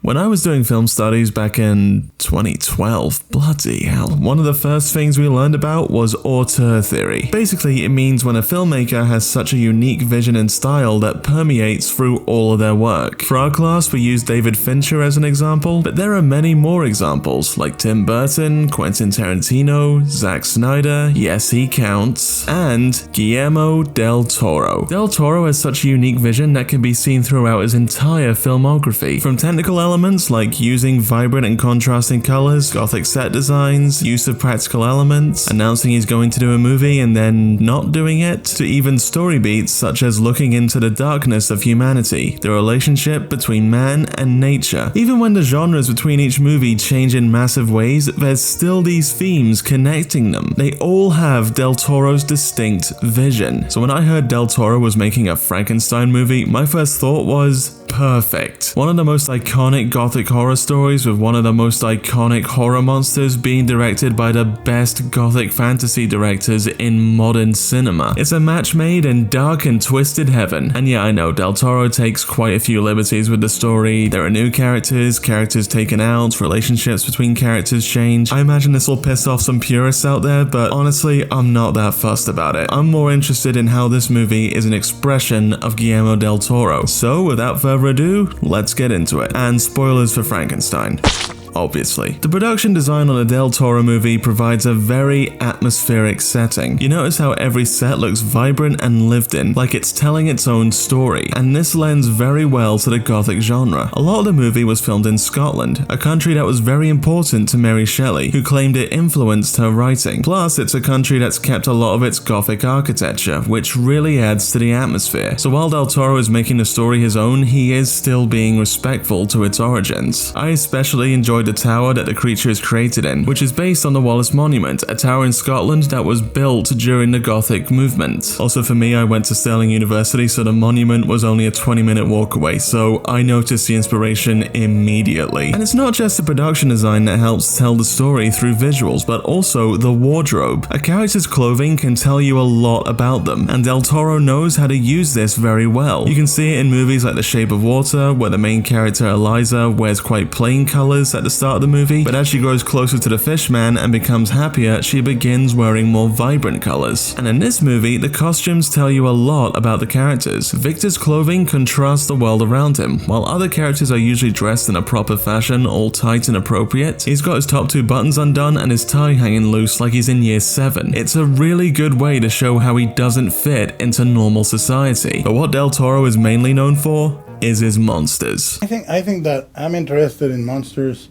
When I was doing film studies back in 2012, bloody hell, one of the first things we learned about was auteur theory. Basically, it means when a filmmaker has such a unique vision and style that permeates through all of their work. For our class, we used David Fincher as an example, but there are many more examples like Tim Burton, Quentin Tarantino, Zack Snyder, yes he counts, and Guillermo Del Toro. Del Toro has such a unique vision that can be seen throughout his entire filmography, from technical elements like using vibrant and contrasting colors, gothic set designs, use of practical elements, announcing he's going to do a movie and then not doing it, to even story beats such as looking into the darkness of humanity, the relationship between man and nature. Even when the genres between each movie change in massive ways, there's still these themes connecting them. They all have Del Toro's distinct vision. So when I heard Del Toro was making a Frankenstein movie, my first thought was, perfect. One of the most iconic gothic horror stories with one of the most iconic horror monsters being directed by the best gothic fantasy directors in modern cinema. It's a match made in dark and twisted heaven. And yeah, I know, Del Toro takes quite a few liberties with the story. There are new characters taken out, relationships between characters change. I imagine this will piss off some purists out there, but honestly, I'm not that fussed about it. I'm more interested in how this movie is an expression of Guillermo del Toro. So without further ado, let's get into it. And spoilers for Frankenstein. Obviously. The production design on a Del Toro movie provides a very atmospheric setting. You notice how every set looks vibrant and lived in, like it's telling its own story, and this lends very well to the gothic genre. A lot of the movie was filmed in Scotland, a country that was very important to Mary Shelley, who claimed it influenced her writing. Plus, it's a country that's kept a lot of its gothic architecture, which really adds to the atmosphere. So while Del Toro is making the story his own, he is still being respectful to its origins. I especially enjoyed the tower that the creature is created in, which is based on the Wallace Monument, a tower in Scotland that was built during the Gothic movement. Also for me, I went to Stirling University, so the monument was only a 20-minute walk away, so I noticed the inspiration immediately. And it's not just the production design that helps tell the story through visuals, but also the wardrobe. A character's clothing can tell you a lot about them, and Del Toro knows how to use this very well. You can see it in movies like The Shape of Water, where the main character Eliza wears quite plain colors at the start of the movie, but as she grows closer to the Fishman and becomes happier, she begins wearing more vibrant colors. And in this movie, the costumes tell you a lot about the characters. Victor's clothing contrasts the world around him. While other characters are usually dressed in a proper fashion, all tight and appropriate, he's got his top 2 buttons undone and his tie hanging loose like he's in year 7. It's a really good way to show how he doesn't fit into normal society. But what Del Toro is mainly known for is his monsters. I think that I'm interested in monsters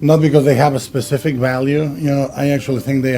not because they have a specific value. You know, I actually think they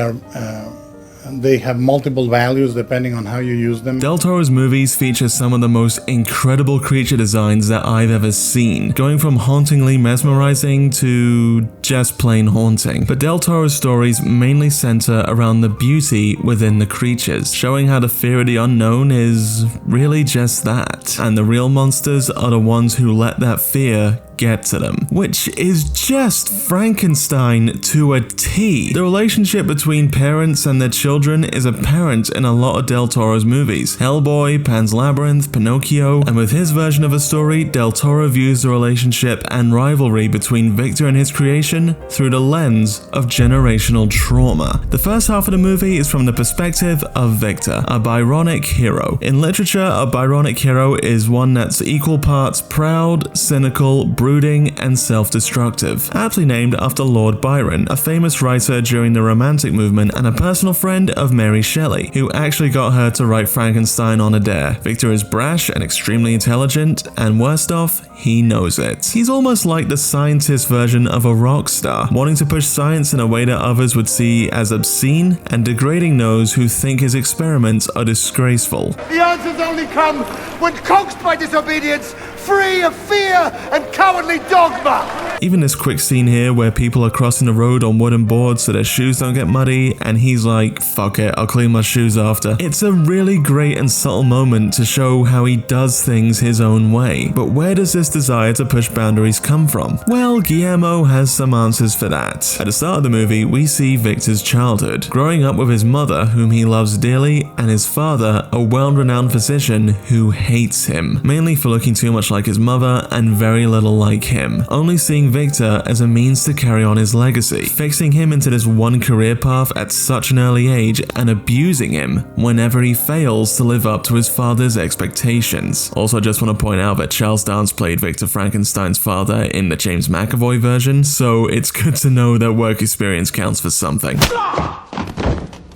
have multiple values depending on how you use them. Del Toro's movies feature some of the most incredible creature designs that I've ever seen, going from hauntingly mesmerizing to just plain haunting. But Del Toro's stories mainly center around the beauty within the creatures, showing how the fear of the unknown is really just that. And the real monsters are the ones who let that fear get to them, which is just Frankenstein to a T. The relationship between parents and their children is apparent in a lot of Del Toro's movies. Hellboy, Pan's Labyrinth, Pinocchio, and with his version of a story, Del Toro views the relationship and rivalry between Victor and his creation through the lens of generational trauma. The first half of the movie is from the perspective of Victor, a Byronic hero. In literature, a Byronic hero is one that's equal parts proud, cynical, brooding, and self-destructive, aptly named after Lord Byron, a famous writer during the Romantic movement and a personal friend of Mary Shelley, who actually got her to write Frankenstein on a dare. Victor is brash and extremely intelligent, and worst off, he knows it. He's almost like the scientist version of a rock star, wanting to push science in a way that others would see as obscene and degrading those who think his experiments are disgraceful. The answers only come when coaxed by disobedience, free of fear and cowardly dogma. Even this quick scene here where people are crossing the road on wooden boards so their shoes don't get muddy, and he's like, fuck it, I'll clean my shoes after. It's a really great and subtle moment to show how he does things his own way. But where does this desire to push boundaries come from? Well, Guillermo has some answers for that. At the start of the movie, we see Victor's childhood, growing up with his mother, whom he loves dearly, and his father, a well-renowned physician who hates him, mainly for looking too much like his mother and very little like him, only seeing Victor as a means to carry on his legacy, fixing him into this one career path at such an early age and abusing him whenever he fails to live up to his father's expectations. Also, I just want to point out that Charles Dance played Victor Frankenstein's father in the James McAvoy version, so it's good to know that work experience counts for something.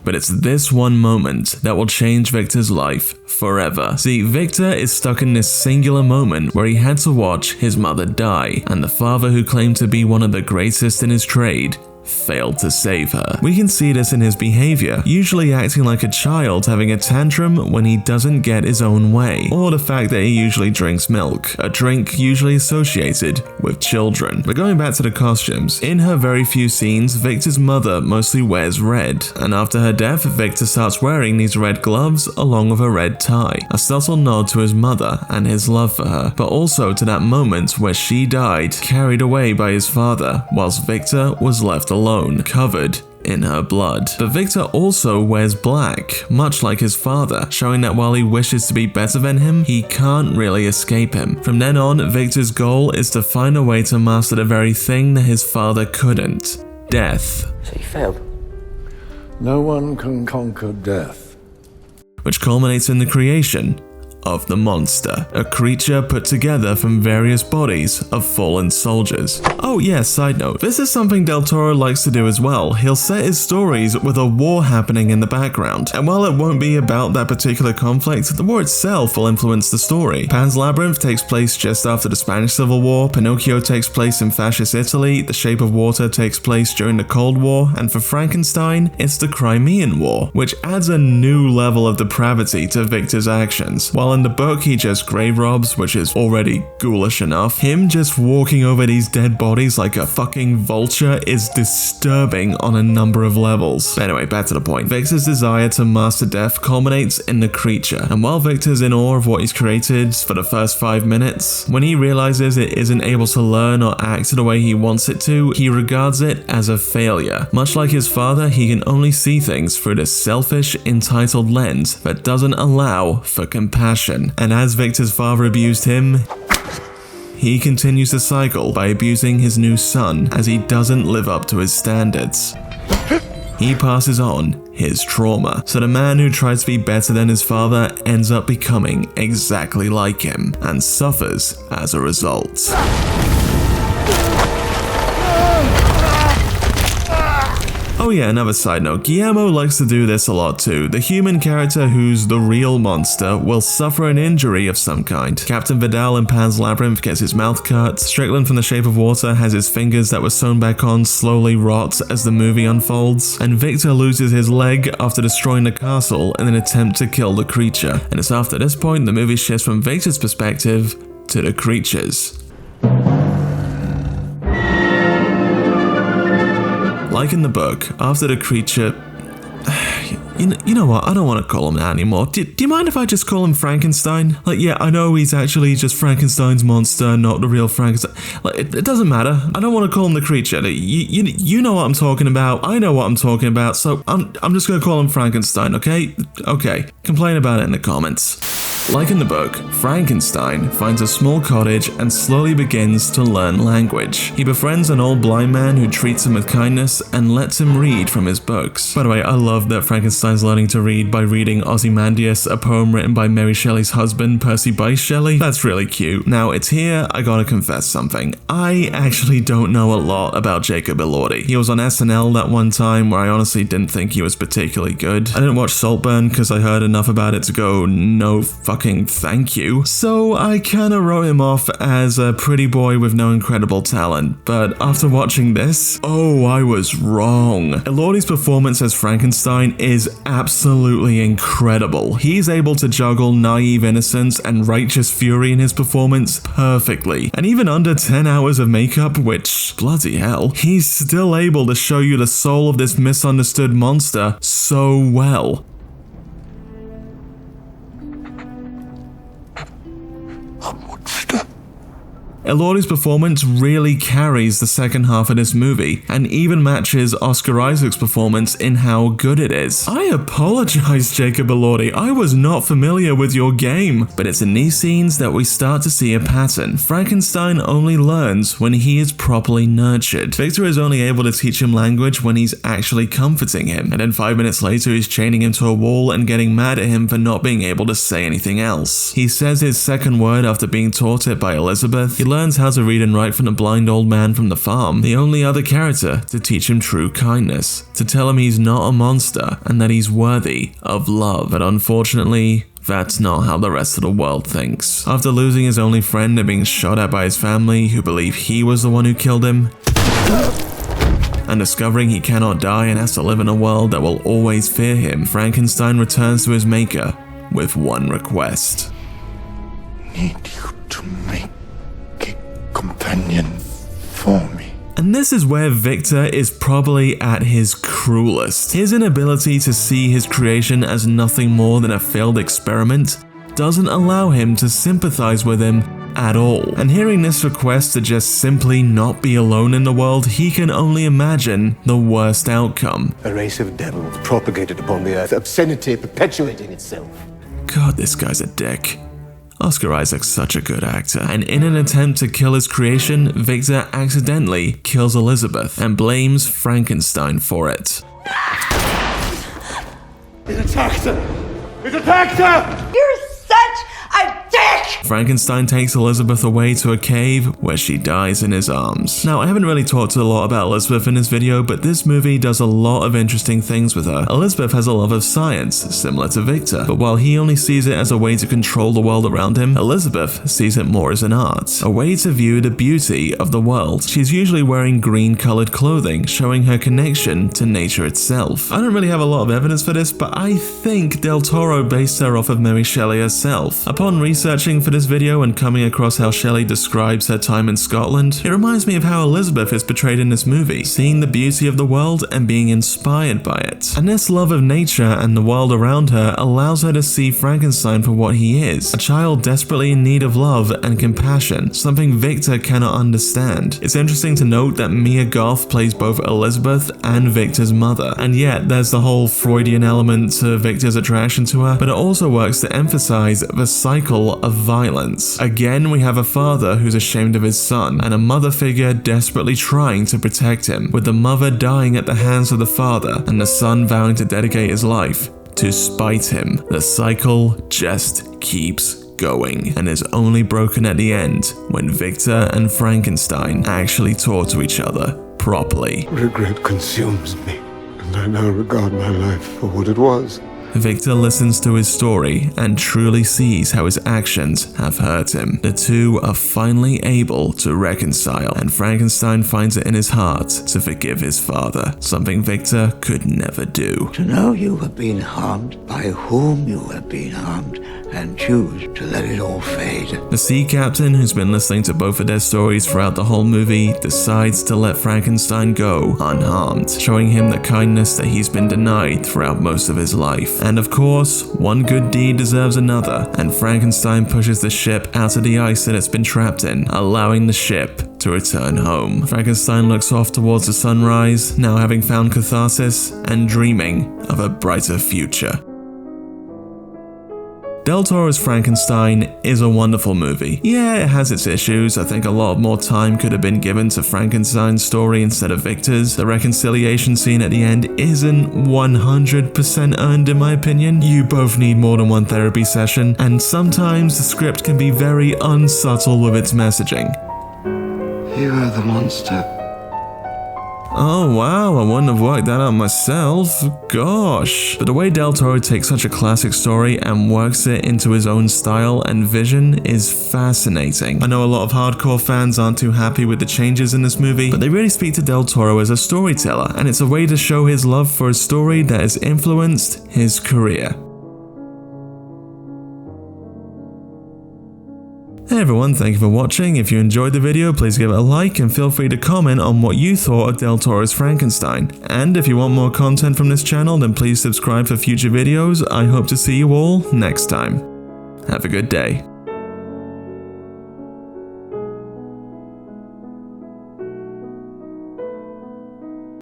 But it's this one moment that will change Victor's life forever. See, Victor is stuck in this singular moment where he had to watch his mother die, and the father who claimed to be one of the greatest in his trade failed to save her. We can see this in his behavior, usually acting like a child having a tantrum when he doesn't get his own way, or the fact that he usually drinks milk, a drink usually associated with children. But going back to the costumes, in her very few scenes, Victor's mother mostly wears red, and after her death, Victor starts wearing these red gloves along with a red tie, a subtle nod to his mother and his love for her, but also to that moment where she died, carried away by his father, whilst Victor was left alone, covered in her blood. But Victor also wears black, much like his father, showing that while he wishes to be better than him, he can't really escape him. From then on, Victor's goal is to find a way to master the very thing that his father couldn't: death. So you failed? No one can conquer death. Which culminates in the creation of the monster, a creature put together from various bodies of fallen soldiers. Oh yeah, side note, this is something Del Toro likes to do as well. He'll set his stories with a war happening in the background, and while it won't be about that particular conflict, the war itself will influence the story. Pan's Labyrinth takes place just after the Spanish Civil War, Pinocchio takes place in fascist Italy, The Shape of Water takes place during the Cold War, and for Frankenstein, it's the Crimean War, which adds a new level of depravity to Victor's actions. While in the book he just grave robs, which is already ghoulish enough, him just walking over these dead bodies like a fucking vulture is disturbing on a number of levels. But anyway, back to the point. Victor's desire to master death culminates in the creature, and while Victor's in awe of what he's created for the first 5 minutes, when he realizes it isn't able to learn or act the way he wants it to, he regards it as a failure. Much like his father, he can only see things through this selfish, entitled lens that doesn't allow for compassion. And as Victor's father abused him, he continues the cycle by abusing his new son as he doesn't live up to his standards. He passes on his trauma, so the man who tries to be better than his father ends up becoming exactly like him and suffers as a result. Oh yeah, another side note, Guillermo likes to do this a lot too. The human character who's the real monster will suffer an injury of some kind. Captain Vidal in Pan's Labyrinth gets his mouth cut, Strickland from The Shape of Water has his fingers that were sewn back on slowly rot as the movie unfolds, and Victor loses his leg after destroying the castle in an attempt to kill the creature. And it's after this point the movie shifts from Victor's perspective to the creature's. Like in the book, after the creature... You know what, I don't want to call him that anymore. Do you mind if I just call him Frankenstein? Like, yeah, I know he's actually just Frankenstein's monster, not the real Frankenstein. Like, it doesn't matter. I don't want to call him the creature. You know what I'm talking about. I know what I'm talking about, so I'm just going to call him Frankenstein, okay? Okay, complain about it in the comments. Like in the book, Frankenstein finds a small cottage and slowly begins to learn language. He befriends an old blind man who treats him with kindness and lets him read from his books. By the way, I love that Frankenstein's learning to read by reading Ozymandias, a poem written by Mary Shelley's husband, Percy Bysshe Shelley. That's really cute. Now, it's here I gotta confess something. I actually don't know a lot about Jacob Elordi. He was on SNL that one time where I honestly didn't think he was particularly good. I didn't watch Saltburn because I heard enough about it to go, no fucking fucking thank you. So I kinda wrote him off as a pretty boy with no incredible talent, but after watching this, oh, I was wrong. Elordi's performance as Frankenstein is absolutely incredible. He's able to juggle naive innocence and righteous fury in his performance perfectly. And even under 10 hours of makeup, which, bloody hell, he's still able to show you the soul of this misunderstood monster so well. Elordi's performance really carries the second half of this movie, and even matches Oscar Isaac's performance in how good it is. I apologize, Jacob Elordi, I was not familiar with your game. But it's in these scenes that we start to see a pattern. Frankenstein only learns when he is properly nurtured. Victor is only able to teach him language when he's actually comforting him, and then 5 minutes later he's chaining him to a wall and getting mad at him for not being able to say anything else. He says his second word after being taught it by Elizabeth. He learns how to read and write from the blind old man from the farm, the only other character to teach him true kindness, to tell him he's not a monster and that he's worthy of love. But unfortunately, that's not how the rest of the world thinks. After losing his only friend and being shot at by his family, who believe he was the one who killed him, and discovering he cannot die and has to live in a world that will always fear him, Frankenstein returns to his maker with one request. Need you to make a companion for me. And this is where Victor is probably at his cruelest. His inability to see his creation as nothing more than a failed experiment doesn't allow him to sympathize with him at all. And hearing this request to just simply not be alone in the world, he can only imagine the worst outcome. A race of devils propagated upon the earth, obscenity perpetuating itself. God, this guy's a dick. Oscar Isaac's such a good actor, and in an attempt to kill his creation, Victor accidentally kills Elizabeth and blames Frankenstein for it. It attacked her! It attacked her! You're such a dick! Frankenstein takes Elizabeth away to a cave where she dies in his arms. Now, I haven't really talked a lot about Elizabeth in this video, but this movie does a lot of interesting things with her. Elizabeth has a love of science, similar to Victor, but while he only sees it as a way to control the world around him, Elizabeth sees it more as an art, a way to view the beauty of the world. She's usually wearing green-colored clothing, showing her connection to nature itself. I don't really have a lot of evidence for this, but I think Del Toro based her off of Mary Shelley herself. Upon researching for this video and coming across how Shelley describes her time in Scotland, it reminds me of how Elizabeth is portrayed in this movie, seeing the beauty of the world and being inspired by it. And this love of nature and the world around her allows her to see Frankenstein for what he is, a child desperately in need of love and compassion, something Victor cannot understand. It's interesting to note that Mia Goth plays both Elizabeth and Victor's mother, and yet there's the whole Freudian element to Victor's attraction to her, but it also works to emphasize the cycle of violence. Again, we have a father who's ashamed of his son, and a mother figure desperately trying to protect him, with the mother dying at the hands of the father, and the son vowing to dedicate his life to spite him. The cycle just keeps going, and is only broken at the end when Victor and Frankenstein actually talk to each other properly. Regret consumes me, and I now regard my life for what it was. Victor listens to his story and truly sees how his actions have hurt him. The two are finally able to reconcile, and Frankenstein finds it in his heart to forgive his father, something Victor could never do. To know you have been harmed, by whom you have been harmed, and choose to let it all fade. The sea captain, who's been listening to both of their stories throughout the whole movie, decides to let Frankenstein go unharmed, showing him the kindness that he's been denied throughout most of his life. And of course, one good deed deserves another, and Frankenstein pushes the ship out of the ice that it's been trapped in, allowing the ship to return home. Frankenstein looks off towards the sunrise, now having found catharsis and dreaming of a brighter future. Del Toro's Frankenstein is a wonderful movie. Yeah, it has its issues. I think a lot more time could have been given to Frankenstein's story instead of Victor's. The reconciliation scene at the end isn't 100% earned in my opinion. You both need more than one therapy session, and sometimes the script can be very unsubtle with its messaging. You are the monster. Oh wow, I wouldn't have worked that out myself. Gosh. But the way Del Toro takes such a classic story and works it into his own style and vision is fascinating. I know a lot of hardcore fans aren't too happy with the changes in this movie, but they really speak to Del Toro as a storyteller, and it's a way to show his love for a story that has influenced his career. Hey everyone, thank you for watching. If you enjoyed the video, please give it a like and feel free to comment on what you thought of Del Toro's Frankenstein. And if you want more content from this channel, then please subscribe for future videos. I hope to see you all next time. Have a good day.